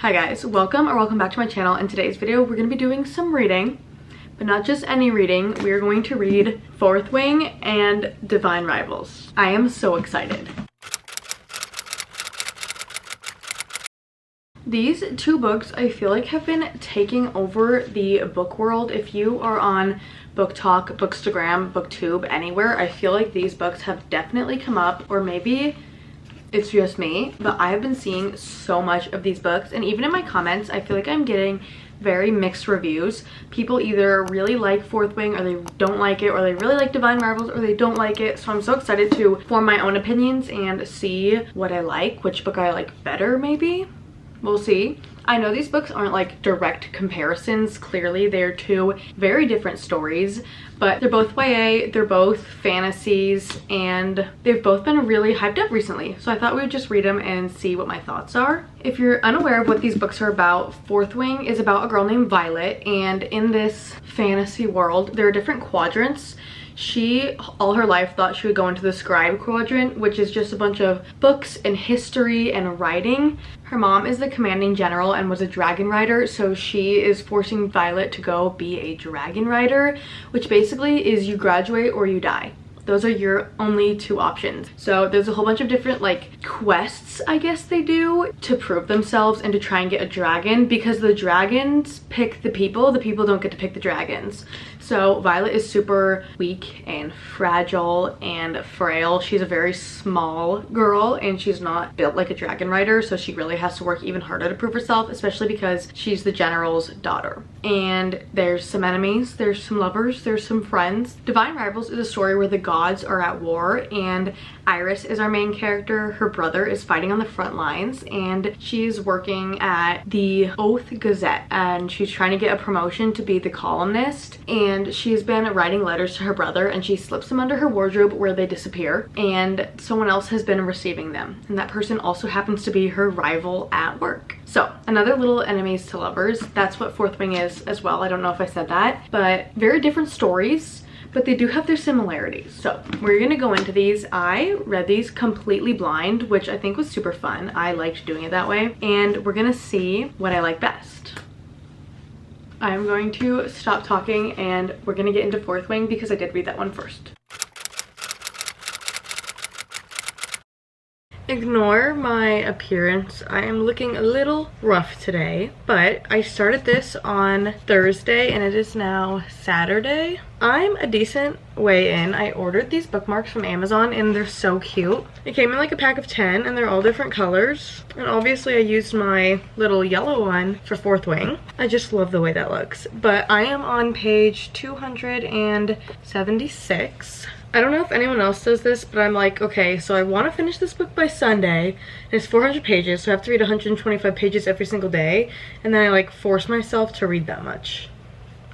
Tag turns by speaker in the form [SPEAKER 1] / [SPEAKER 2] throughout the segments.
[SPEAKER 1] Hi guys, welcome back to my channel. In today's video we're going to be doing some reading, but not just any reading. We are going to read Fourth Wing and Divine Rivals. I am so excited. These two books I feel like have been taking over the book world. If you are on BookTok, Bookstagram, BookTube, anywhere, I feel like these books have definitely come up, or maybe it's just me, but I have been seeing so much of these books, and even in my comments I feel like I'm getting very mixed reviews. People either really like Fourth Wing or they don't like it, or they really like Divine Rivals or they don't like it. So I'm so excited to form my own opinions and see what I like, which book I like better maybe. We'll see. I know these books aren't like direct comparisons. Clearly they're two very different stories, but they're both YA, they're both fantasies, and they've both been really hyped up recently. So I thought we would just read them and see what my thoughts are. If you're unaware of what these books are about, Fourth Wing is about a girl named Violet, and in this fantasy world there are different quadrants. She, all her life, thought she would go into the scribe quadrant, which is just a bunch of books and history and writing. Her mom is the commanding general and was a dragon rider, so she is forcing Violet to go be a dragon rider, which basically is you graduate or you die. Those are your only two options. So there's a whole bunch of different like quests, I guess they do, to prove themselves and to try and get a dragon, because the dragons pick the people don't get to pick the dragons. So Violet is super weak and fragile and frail. She's a very small girl and she's not built like a dragon rider, so she really has to work even harder to prove herself, especially because she's the general's daughter. And there's some enemies, there's some lovers, there's some friends. Divine Rivals is a story where the gods are at war, and Iris is our main character. Her brother is fighting on the front lines, and she's working at the Oath Gazette, and she's trying to get a promotion to be the columnist. And she's been writing letters to her brother, and she slips them under her wardrobe where they disappear, and someone else has been receiving them, and that person also happens to be her rival at work. So another little enemies to lovers. That's what Fourth Wing is as well. I don't know if I said that, but very different stories, but they do have their similarities. So we're gonna go into these. I read these completely blind, which I think was super fun. I liked doing it that way, and we're gonna see what I like best. I'm going to stop talking and we're gonna get into Fourth Wing because I did read that one first. Ignore my appearance. I am looking a little rough today, but I started this on Thursday and it is now Saturday. I'm a decent way in. I ordered these bookmarks from Amazon and they're so cute. It came in like a pack of 10 and they're all different colors. And obviously I used my little yellow one for Fourth Wing. I just love the way that looks. But I am on page 276. I don't know if anyone else does this, but I'm like, okay, so I want to finish this book by Sunday. And it's 400 pages, so I have to read 125 pages every single day. And then I like force myself to read that much.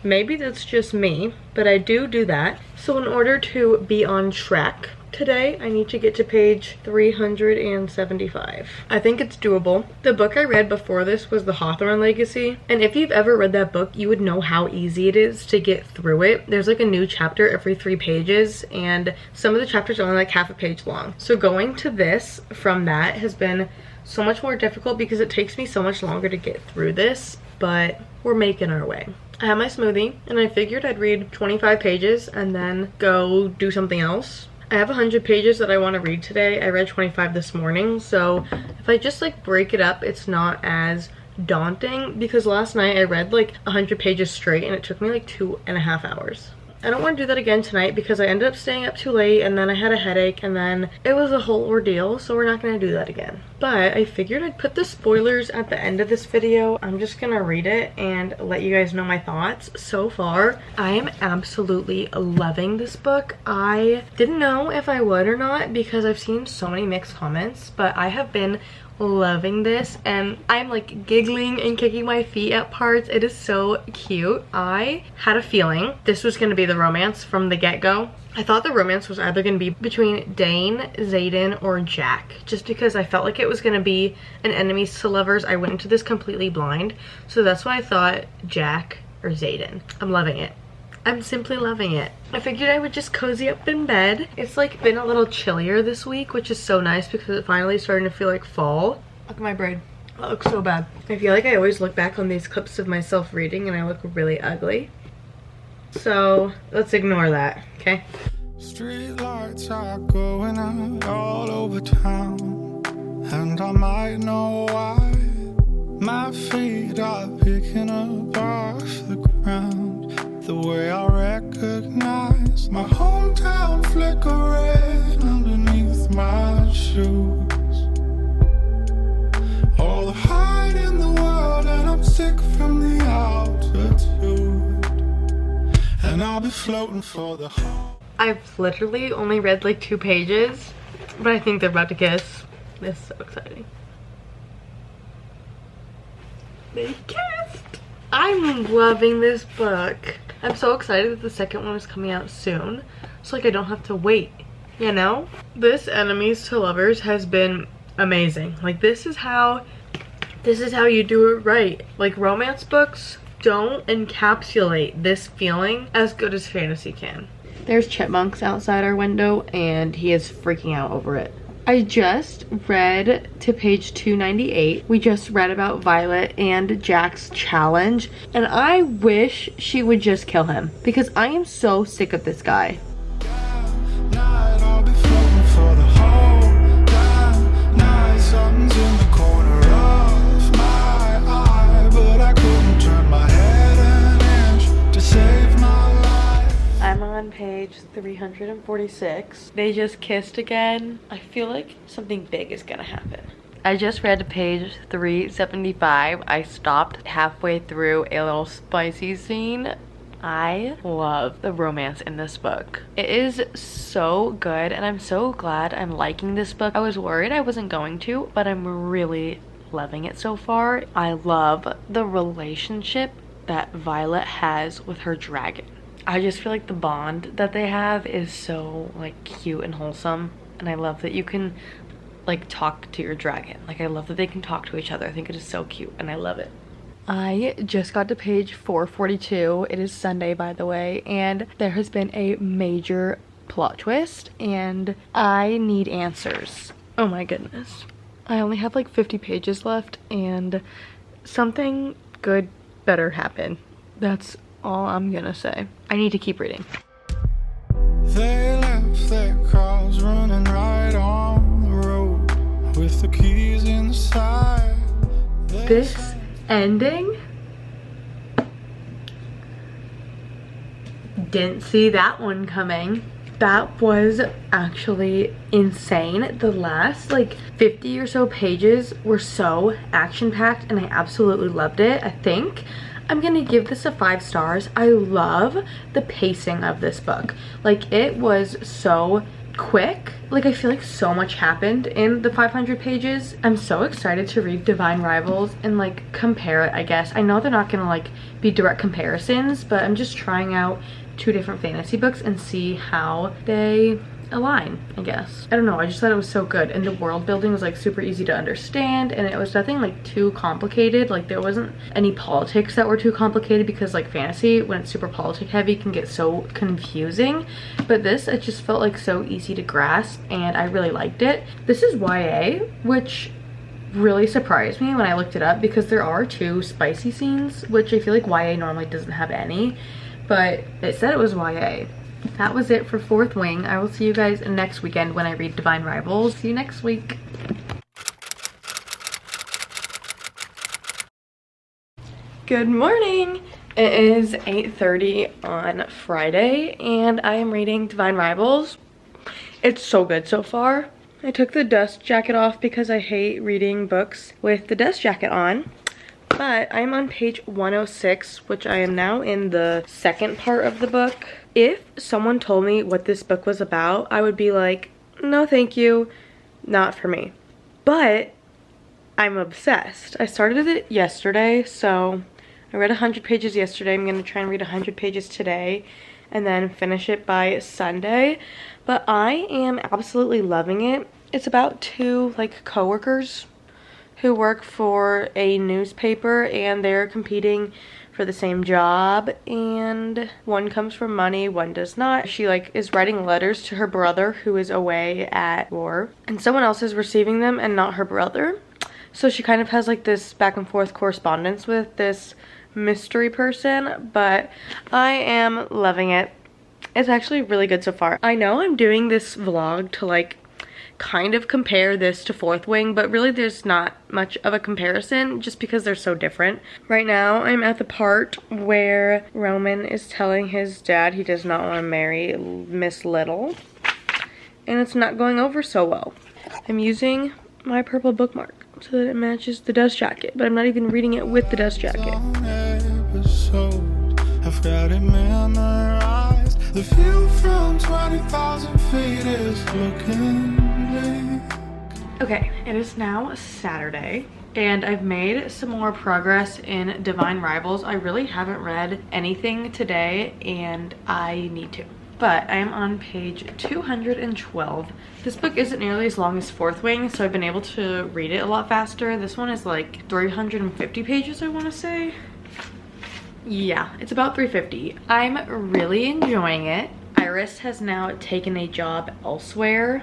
[SPEAKER 1] Maybe that's just me, but I do that. So in order to be on track today, I need to get to page 375. I think it's doable. The book I read before this was The Hawthorne Legacy, and if you've ever read that book, you would know how easy it is to get through it. There's like a new chapter every 3 pages, and some of the chapters are only like half a page long. So going to this from that has been so much more difficult because it takes me so much longer to get through this, but we're making our way. I have my smoothie, and I figured I'd read 25 pages and then go do something else. I have 100 pages that I want to read today. I read 25 this morning, so if I just like break it up, it's not as daunting, because last night I read like 100 pages straight and it took me like 2.5 hours. I don't want to do that again tonight because I ended up staying up too late and then I had a headache and then it was a whole ordeal, so we're not going to do that again. But I figured I'd put the spoilers at the end of this video. I'm just going to read it and let you guys know my thoughts. So far, I am absolutely loving this book. I didn't know if I would or not because I've seen so many mixed comments, but I have been loving this and I'm like giggling and kicking my feet at parts. It is so cute. I had a feeling this was going to be the romance from the get-go. I thought the romance was either going to be between Dane, Xaden, or Jack, just because I felt like it was going to be an enemies to lovers. I went into this completely blind, so that's why I thought Jack or Xaden. I'm loving it. I'm simply loving it. I figured I would just cozy up in bed. It's like been a little chillier this week, which is so nice because it's finally starting to feel like fall. Look at my braid. That looks so bad. I feel like I always look back on these clips of myself reading and I look really ugly. So let's ignore that, okay?
[SPEAKER 2] Street lights are going out all over town, and I might know why. My feet are picking up off the ground, the way I recognize my hometown flicker red underneath my shoes. All the height in the world, and I'm sick from the altitude, and I'll be floating for the whole.
[SPEAKER 1] I've literally only read like 2 pages, but I think they're about to kiss. This is so exciting. They kissed! I'm loving this book. I'm so excited that the second one is coming out soon. So like I don't have to wait, you know? This Enemies to Lovers has been amazing. Like this is how you do it right. Like romance books don't encapsulate this feeling as good as fantasy can. There's chipmunks outside our window and he is freaking out over it. I just read to page 298. We just read about Violet and Jack's challenge, and I wish she would just kill him because I am so sick of this guy. I'm on page 346. They just kissed again. I feel like something big is gonna happen. I just read page 375. I stopped halfway through a little spicy scene. I love the romance in this book. It is so good and I'm so glad I'm liking this book. I was worried I wasn't going to, but I'm really loving it so far. I love the relationship that Violet has with her dragon. I just feel like the bond that they have is so like cute and wholesome, and I love that you can like talk to your dragon. Like I love that they can talk to each other. I think it is so cute and I love it. I just got to page 442. It is Sunday, by the way, and there has been a major plot twist and I need answers. Oh my goodness. I only have like 50 pages left and something good better happen. That's all I'm gonna say. I need to keep reading.
[SPEAKER 2] They left their cars running right on the road with the keys inside.
[SPEAKER 1] This ending? Didn't see that one coming. That was actually insane. The last like 50 or so pages were so action-packed and I absolutely loved it. I think I'm gonna give this a 5 stars. I love the pacing of this book. Like it was so quick. Like I feel like so much happened in the 500 pages. I'm so excited to read Divine Rivals and like compare it, I guess. I know they're not gonna like be direct comparisons, but I'm just trying out 2 different fantasy books and see how they align, I guess. I don't know, I just thought it was so good and the world building was like super easy to understand and it was nothing like too complicated. Like there wasn't any politics that were too complicated because like fantasy, when it's super politic heavy, can get so confusing, but this, it just felt like so easy to grasp and I really liked it. This is YA, which really surprised me when I looked it up because there are 2 spicy scenes, which I feel like YA normally doesn't have any, but it said it was YA. That was it for Fourth Wing. I will see you guys next weekend when I read Divine Rivals. See you next week. Good morning. It is 8:30 on Friday and I am reading Divine Rivals. It's so good so far. I took the dust jacket off because I hate reading books with the dust jacket on. But I'm on page 106, which I am now in the second part of the book. If someone told me what this book was about, I would be like, no thank you, not for me. But I'm obsessed. I started it yesterday, so I read 100 pages yesterday. I'm going to try and read 100 pages today and then finish it by Sunday. But I am absolutely loving it. It's about 2 like coworkers who work for a newspaper and they're competing for the same job, and one comes from money, one does not. She like is writing letters to her brother who is away at war and someone else is receiving them and not her brother. So she kind of has like this back and forth correspondence with this mystery person, but I am loving it. It's actually really good so far. I know I'm doing this vlog to like kind of compare this to Fourth Wing, but really there's not much of a comparison just because they're so different. Right now I'm at the part where Roman is telling his dad he does not want to marry Miss Little, and it's not going over so well. I'm using my purple bookmark so that it matches the dust jacket, but I'm not even reading it with the dust jacket.
[SPEAKER 2] I've got it memorized. The view from 20,000 feet is looking bleak.
[SPEAKER 1] Okay, it is now Saturday, and I've made some more progress in Divine Rivals. I really haven't read anything today, and I need to. But I am on page 212. This book isn't nearly as long as Fourth Wing, so I've been able to read it a lot faster. This one is like 350 pages, I want to say. Yeah, it's about 350. I'm really enjoying it. Iris has now taken a job elsewhere.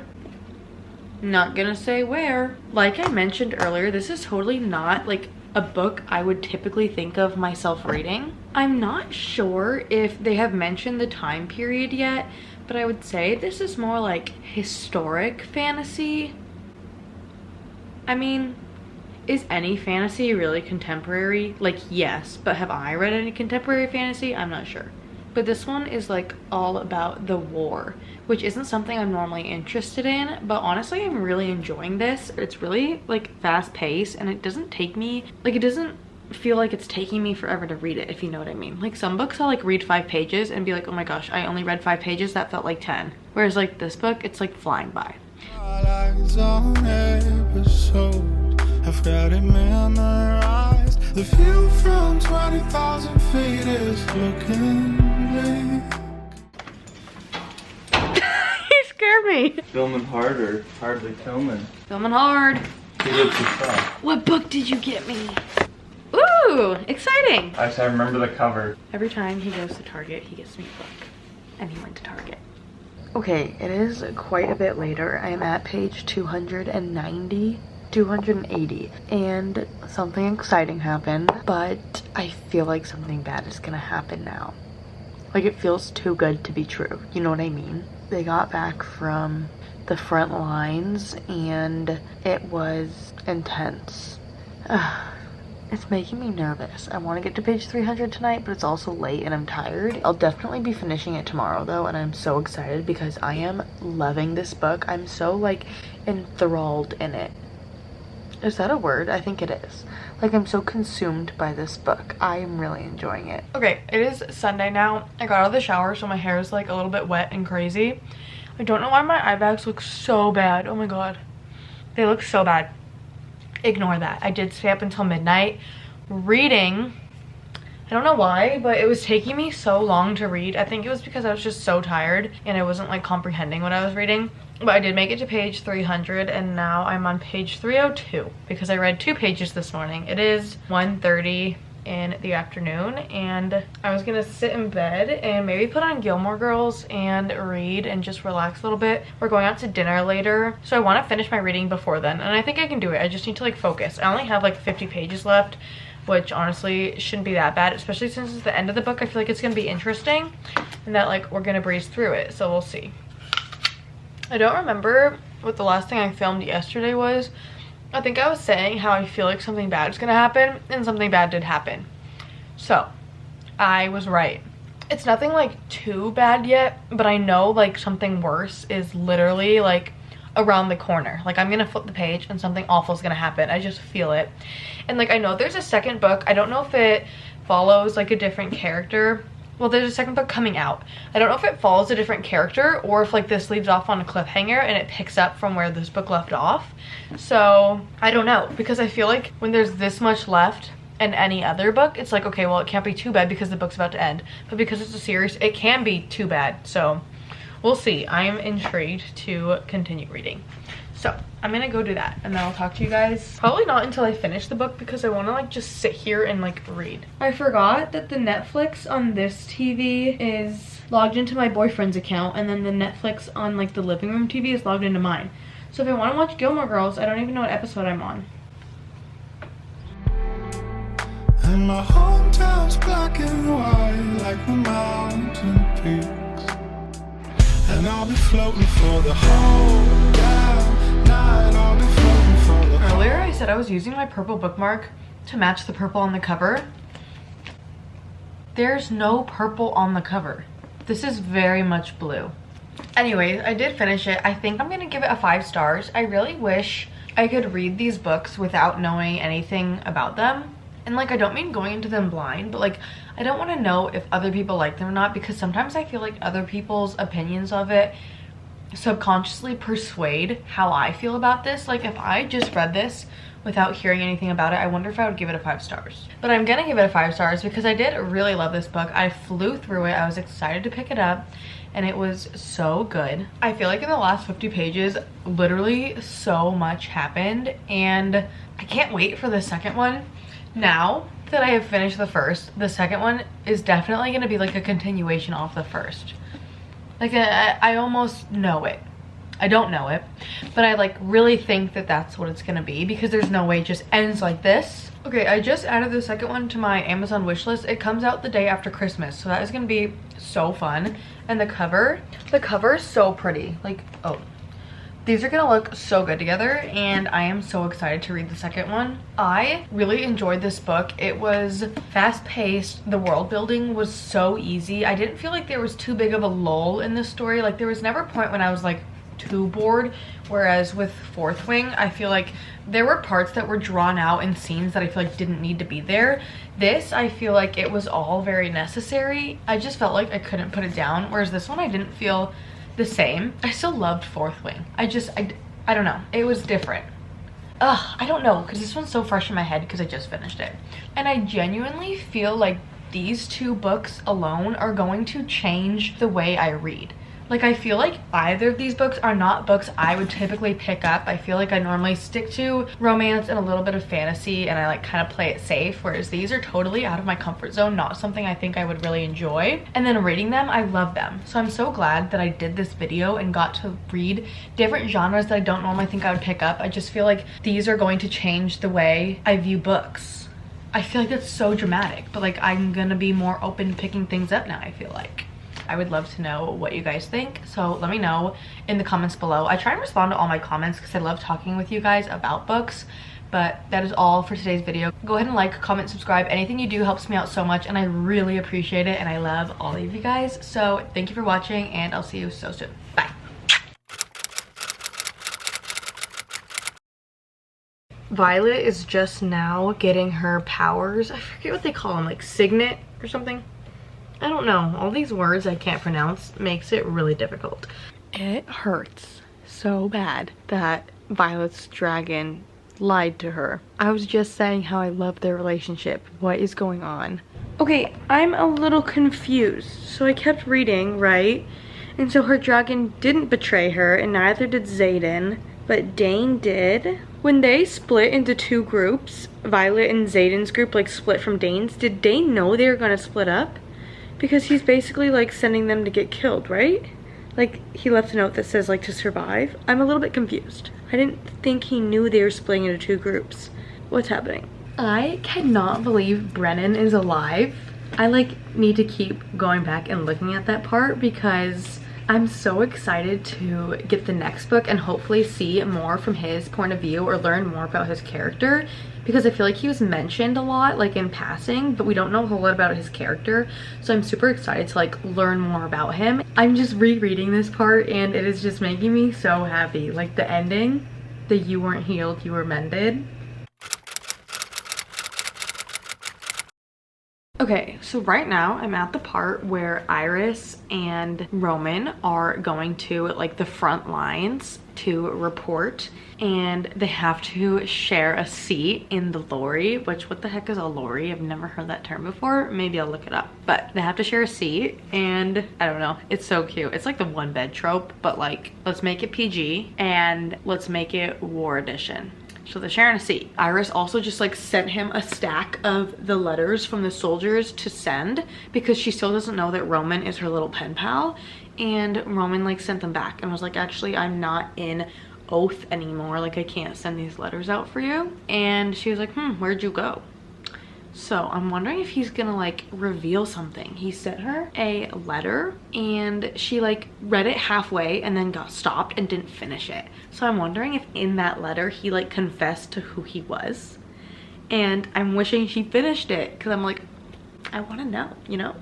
[SPEAKER 1] Not gonna say where. Like I mentioned earlier, this is totally not like a book I would typically think of myself reading. I'm not sure if they have mentioned the time period yet, but I would say this is more like historic fantasy. I mean, is any fantasy really contemporary? Like, yes, but have I read any contemporary fantasy? I'm not sure. But this one is like all about the war, which isn't something I'm normally interested in, but honestly I'm really enjoying this. It's really like fast paced, and it doesn't take me, like it doesn't feel like it's taking me forever to read it, if you know what I mean. Like some books I'll like read 5 pages and be like, oh my gosh, I only read 5 pages, that felt like 10. Whereas like this book, it's like flying by.
[SPEAKER 2] I've got it memorized. The view from 20,000 feet is looking bleak.
[SPEAKER 1] He scared me.
[SPEAKER 3] Filming hard or hardly filming?
[SPEAKER 1] Filming hard.
[SPEAKER 3] Who did the truck?
[SPEAKER 1] What book did you get me? Ooh, exciting.
[SPEAKER 3] I remember the cover.
[SPEAKER 1] Every time he goes to Target, he gets me a book. And he went to Target. Okay, it is quite a bit later. I am at page 290. 280, and something exciting happened, but I feel like something bad is gonna happen now. Like it feels too good to be true, you know what I mean? They got back from the front lines and it was intense. It's making me nervous. I want to get to page 300 tonight, but it's also late and I'm tired. I'll definitely be finishing it tomorrow though, and I'm so excited because I am loving this book. I'm so like enthralled in it. Is that a word? I think it is. Like I'm so consumed by this book. I am really enjoying it. Okay, it is Sunday now. I got out of the shower, so my hair is like a little bit wet and crazy. I don't know why my eye bags look so bad. Oh my god. They look so bad. Ignore that. I did stay up until midnight reading. I don't know why, but it was taking me so long to read. I think it was because I was just so tired and I wasn't like comprehending what I was reading. But I did make it to page 300 and now I'm on page 302 because I read 2 pages this morning. It is 1:30 in the afternoon and I was gonna sit in bed and maybe put on Gilmore Girls and read and just relax a little bit. We're going out to dinner later, so I want to finish my reading before then, and I think I can do it. I just need to like focus. I only have like 50 pages left, which honestly shouldn't be that bad, especially since it's the end of the book. I feel like it's gonna be interesting and that like we're gonna breeze through it, so we'll see. I don't remember what the last thing I filmed yesterday was. I think I was saying how I feel like something bad is gonna happen, and something bad did happen. So, I was right. It's nothing like too bad yet, but I know like something worse is literally like around the corner. Like I'm gonna flip the page and something awful is gonna happen. I just feel it. And like I know there's a second book. I don't know if it follows like a different character. Well, there's a second book coming out. I don't know if it follows a different character or if like this leaves off on a cliffhanger and it picks up from where this book left off. So I don't know, because I feel like when there's this much left in any other book, it's like, okay, well, it can't be too bad because the book's about to end. But because it's a series, it can be too bad. So we'll see. I am intrigued to continue reading. So I'm gonna go do that and then I'll talk to you guys probably not until I finish the book because I want to like just sit here and like read. I forgot that the Netflix on this TV is logged into my boyfriend's account, and then the Netflix on like the living room TV is logged into mine. So if I want to watch Gilmore Girls, I don't even know what episode I'm on.
[SPEAKER 2] And my hometown's black and white like the mountain peaks. And I'll be floating for the whole damn night. I'll be floating for the whole.
[SPEAKER 1] Earlier I said I was using my purple bookmark to match the purple on the cover. There's no purple on the cover. This is very much blue. Anyways, I did finish it. I think I'm gonna give it a 5 stars. I really wish I could read these books without knowing anything about them. And like, I don't mean going into them blind, but like, I don't want to know if other people like them or not, because sometimes I feel like other people's opinions of it subconsciously persuade how I feel about this. Like, if I just read this without hearing anything about it, I wonder if I would give it a 5 stars. But I'm gonna give it a 5 stars because I did really love this book. I flew through it. I was excited to pick it up and it was so good. I feel like in the last 50 pages, literally so much happened, and I can't wait for the second one. Now that I have finished the first, the second one is definitely gonna be like a continuation off the first. Like, I almost know it. I don't know it, but I like really think that that's what it's gonna be, because there's no way it just ends like this. Okay, I just added the second one to my Amazon wish list. It comes out the day after Christmas, so that is gonna be so fun. And the cover is so pretty. Like, oh, these are gonna look so good together, and I am so excited to read the second one. I really enjoyed this book. It was fast-paced. The world building was so easy. I didn't feel like there was too big of a lull in this story. Like, there was never a point when I was like too bored, whereas with Fourth Wing, I feel like there were parts that were drawn out in scenes that I feel like didn't need to be there. This, I feel like it was all very necessary. I just felt like I couldn't put it down, whereas this one I didn't feel the same. I still loved Fourth Wing. I don't know, it was different. I don't know, because this one's so fresh in my head because I just finished it, and I genuinely feel like these 2 books alone are going to change the way I read. Like, I feel like either of these books are not books I would typically pick up. I feel like I normally stick to romance and a little bit of fantasy, and I like kind of play it safe, whereas these are totally out of my comfort zone, not something I think I would really enjoy. And then reading them, I love them. So I'm so glad that I did this video and got to read different genres that I don't normally think I would pick up. I just feel like these are going to change the way I view books. I feel like that's so dramatic, but like, I'm gonna be more open to picking things up now, I feel like. I would love to know what you guys think, so let me know in the comments below. I try and respond to all my comments because I love talking with you guys about books. But that is all for today's video. Go ahead and like, comment, subscribe. Anything you do helps me out so much, and I really appreciate it, and I love all of you guys. So thank you for watching, and I'll see you so soon. Bye. Violet is just now getting her powers. I forget what they call them, like signet or something. I don't know. All these words I can't pronounce makes it really difficult. It hurts so bad that Violet's dragon lied to her. I was just saying how I love their relationship. What is going on? Okay, I'm a little confused. So I kept reading, right? And so her dragon didn't betray her, and neither did Xaden, but Dane did. When they split into 2 groups, Violet and Xaden's group like split from Dane's, did Dane know they were gonna split up? Because he's basically like sending them to get killed, right? Like, he left a note that says like to survive. I'm a little bit confused. I didn't think he knew they were splitting into 2 groups. What's happening? I cannot believe Brennan is alive. I like need to keep going back and looking at that part because I'm so excited to get the next book and hopefully see more from his point of view or learn more about his character, because I feel like he was mentioned a lot like in passing, but we don't know a whole lot about his character. So I'm super excited to like learn more about him. I'm just rereading this part and it is just making me so happy. Like the ending, the "you weren't healed, you were mended." Okay, so right now I'm at the part where Iris and Roman are going to like the front lines to report, and they have to share a seat in the lorry, which what the heck is a lorry? I've never heard that term before. Maybe I'll look it up, but they have to share a seat, and I don't know, it's so cute. It's like the 1 bed trope, but like let's make it PG and let's make it war edition. So they're sharing a seat. Iris also just like sent him a stack of the letters from the soldiers to send because she still doesn't know that Roman is her little pen pal. And Roman like sent them back and was like, actually, I'm not in Oath anymore. Like, I can't send these letters out for you. And she was like, where'd you go? So I'm wondering if he's gonna like reveal something. He sent her a letter and she like read it halfway and then got stopped and didn't finish it. So I'm wondering if in that letter he like confessed to who he was. And I'm wishing she finished it because I'm like, I want to know, you know?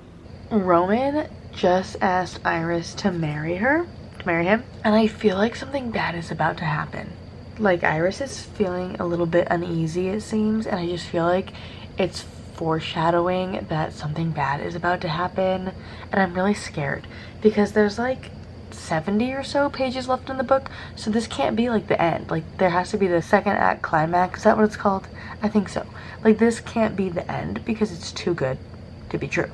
[SPEAKER 1] Roman just asked Iris to marry him. And I feel like something bad is about to happen. Like Iris is feeling a little bit uneasy, it seems. And I just feel like it's foreshadowing that something bad is about to happen. And I'm really scared because there's like 70 or so pages left in the book. So this can't be like the end. Like there has to be the second act climax. Is that what it's called? I think so. Like this can't be the end because it's too good to be true.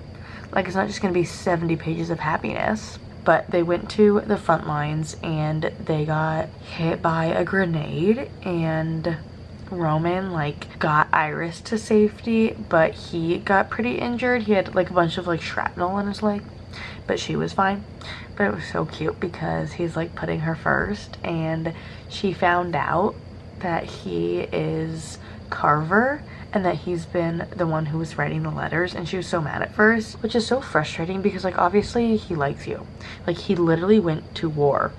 [SPEAKER 1] Like it's not just gonna be 70 pages of happiness. But they went to the front lines and they got hit by a grenade, and Roman like got Iris to safety, but he got pretty injured. He had like a bunch of like shrapnel in his leg, but she was fine. But it was so cute because he's like putting her first, and she found out that he is Carver and that he's been the one who was writing the letters, and she was so mad at first, which is so frustrating because like obviously he likes you. Like he literally went to war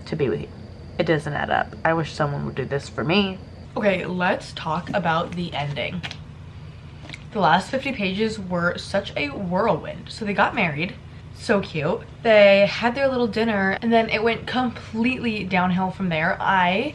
[SPEAKER 1] to be with you. It doesn't add up. I wish someone would do this for me. Okay, let's talk about the ending. The last 50 pages were such a whirlwind. So they got married, so cute. They had their little dinner and then it went completely downhill from there. I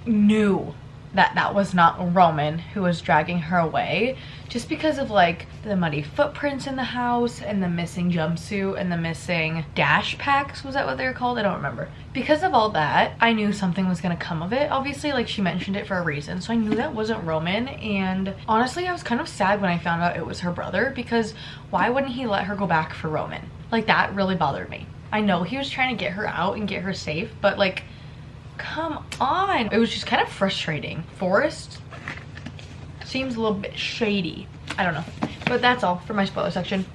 [SPEAKER 1] knew that was not Roman who was dragging her away, just because of like the muddy footprints in the house and the missing jumpsuit and the missing dash packs. Was that what they were called? I don't remember. Because of all that, I knew something was gonna come of it. Obviously, like she mentioned it for a reason, so I knew that wasn't Roman. And honestly, I was kind of sad when I found out it was her brother, because why wouldn't he let her go back for Roman? Like that really bothered me. I know he was trying to get her out and get her safe, but like, come on. It was just kind of frustrating. Forrest seems a little bit shady. I don't know. But that's all for my spoiler section.